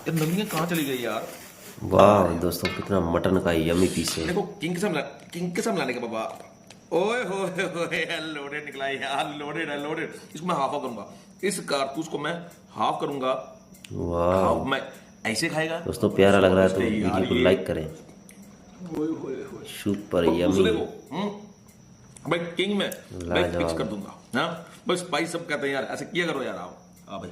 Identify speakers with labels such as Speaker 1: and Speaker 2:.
Speaker 1: ये नलियां कहाँ चली गई यार।
Speaker 2: वाह दोस्तों, कितना मटन का यमी पीस है।
Speaker 1: देखो किंग के साथ मिलाने का बाबा। ओए होए लोडेड निकला यार, लोडेड है लोडेड। इसको मैं हाफ करूंगा, इस कारतूस को मैं हाफ करूंगा। हाफ
Speaker 2: वाह
Speaker 1: मैं ऐसे खाएगा
Speaker 2: दोस्तों, प्यारा लग रहा है तो
Speaker 1: स्वादिष्ट यार
Speaker 2: वीडियो को
Speaker 1: ये।
Speaker 2: लाइक करें।
Speaker 1: ओए होए होए।
Speaker 2: सुपर
Speaker 1: और
Speaker 2: यमी।
Speaker 1: दूसरे को भाई किंग में भाई फिक्स
Speaker 2: लाजवाब।
Speaker 1: कर दूंगा। हाँ बस भाई सब कहते हैं यार ऐसे किया करो यार। आओ हाँ भाई।